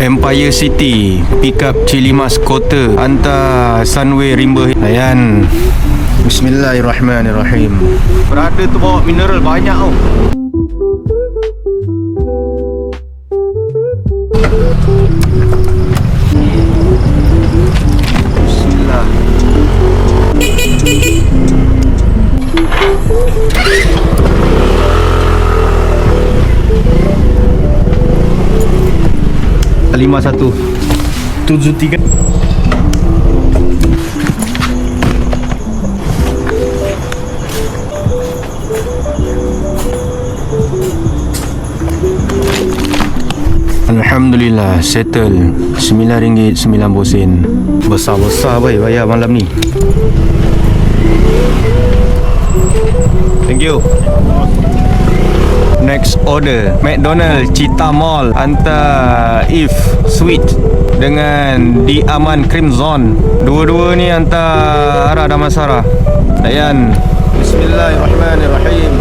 Empire City, pick up Cili Mas Kota, hantar Sunway Rimba. Layan. Bismillahirrahmanirrahim. Berada tu bawa mineral banyak tau. Bismillah. Lima satu 73. Alhamdulillah, settle RM9.90. Besar-besar boy bayar malam ni. Thank you. Next order, McDonald Cita Mall, hantar If Sweet dengan Di Aman Cream Zone. Dua-dua ni hantar Ara Damansara. Layan. Bismillahirrahmanirrahim.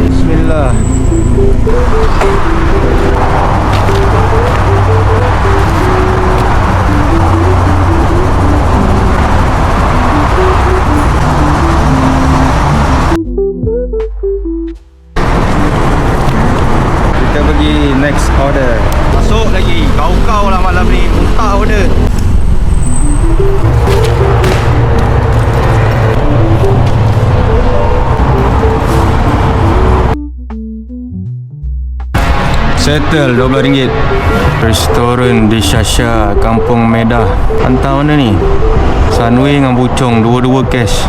Bismillah. Kita pergi next order. Masuk lagi. Kau-kau lah malam ni. Muntah order. Settle RM12. Restoran di Shasha, Kampung Medah. Hantar mana ni? Sunway dengan Bucong, dua-dua cash.